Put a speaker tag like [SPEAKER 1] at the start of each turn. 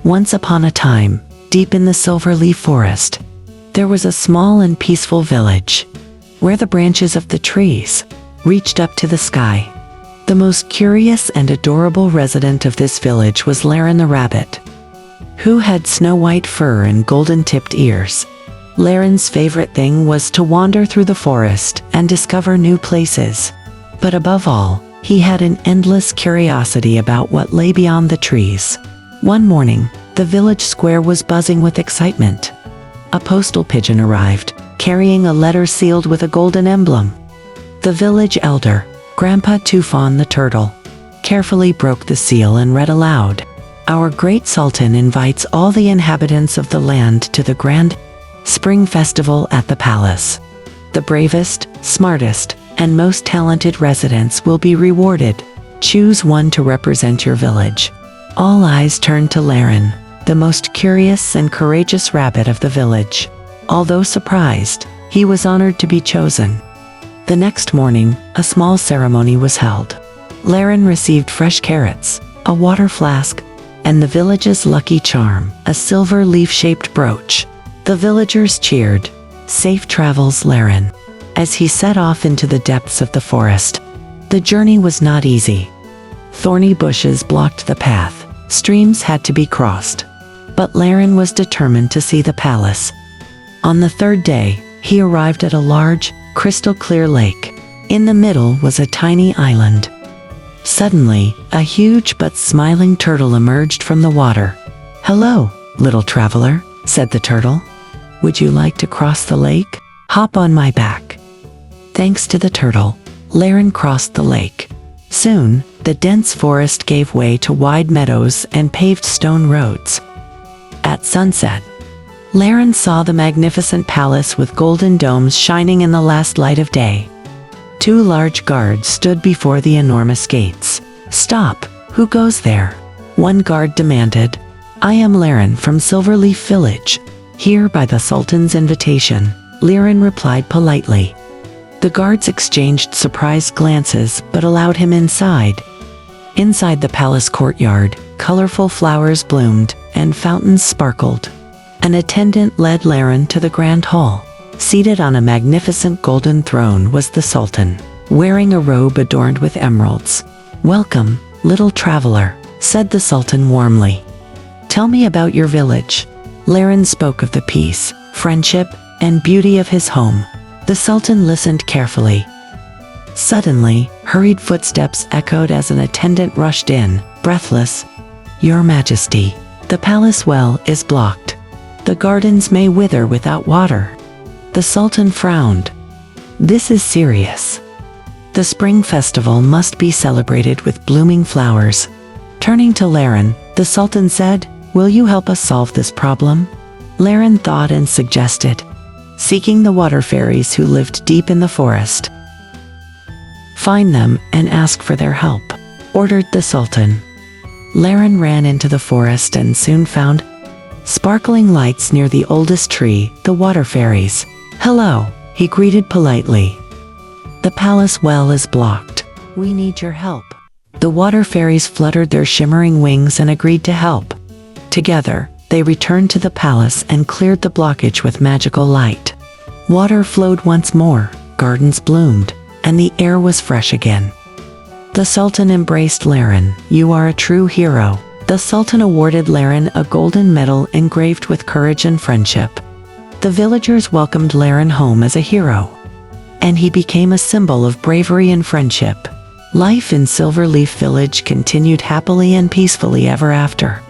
[SPEAKER 1] Once upon a time, deep in the Silverleaf Forest, there was a small and peaceful village, where the branches of the trees reached up to the sky. The most curious and adorable resident of this village was Larin the rabbit, who had snow-white fur and golden-tipped ears. Larin's favorite thing was to wander through the forest and discover new places. But above all, he had an endless curiosity about what lay beyond the trees. One morning, the village square was buzzing with excitement. A postal pigeon arrived, carrying a letter sealed with a golden emblem. The village elder, Grandpa Tufan the turtle, carefully broke the seal and read aloud, "Our great Sultan invites all the inhabitants of the land to the grand spring festival at the palace. The bravest, smartest, and most talented residents will be rewarded. Choose one to represent your village." All eyes turned to Larin, the most curious and courageous rabbit of the village. Although surprised, he was honored to be chosen. The next morning, a small ceremony was held. Larin received fresh carrots, a water flask, and the village's lucky charm, a silver leaf-shaped brooch. The villagers cheered, "Safe travels, Larin," as he set off into the depths of the forest. The journey was not easy. Thorny bushes blocked the path. Streams had to be crossed. But Larin was determined to see the palace. On the third day, he arrived at a large, crystal-clear lake. In the middle was a tiny island. Suddenly, a huge but smiling turtle emerged from the water. "Hello, little traveler," said the turtle. "Would you like to cross the lake? Hop on my back." Thanks to the turtle, Larin crossed the lake. Soon, the dense forest gave way to wide meadows and paved stone roads. At sunset, Larin saw the magnificent palace with golden domes shining in the last light of day. Two large guards stood before the enormous gates. "Stop! Who goes there?" one guard demanded. "I am Larin from Silverleaf Village, here by the Sultan's invitation," Larin replied politely. The guards exchanged surprised glances but allowed him inside. Inside the palace courtyard, colorful flowers bloomed and fountains sparkled. An attendant led Larin to the grand hall. Seated on a magnificent golden throne was the Sultan, wearing a robe adorned with emeralds. "Welcome, little traveler," said the Sultan warmly. "Tell me about your village." Larin spoke of the peace, friendship, and beauty of his home. The Sultan listened carefully. Suddenly, hurried footsteps echoed as an attendant rushed in, breathless. "Your Majesty, the palace well is blocked. The gardens may wither without water." The Sultan frowned. "This is serious. The spring festival must be celebrated with blooming flowers." Turning to Larin, the Sultan said, "Will you help us solve this problem?" Larin thought and suggested, "Seeking the water fairies who lived deep in the forest. Find them and ask for their help," ordered the Sultan. Larin ran into the forest and soon found sparkling lights near the oldest tree, the water fairies. "Hello," he greeted politely. "The palace well is blocked. We need your help." The water fairies fluttered their shimmering wings and agreed to help. Together, they returned to the palace and cleared the blockage with magical light. Water flowed once more, gardens bloomed, and the air was fresh again. The Sultan embraced Larin. "You are a true hero." The Sultan awarded Larin a golden medal engraved with courage and friendship. The villagers welcomed Larin home as a hero, and he became a symbol of bravery and friendship. Life in Silverleaf Village continued happily and peacefully ever after.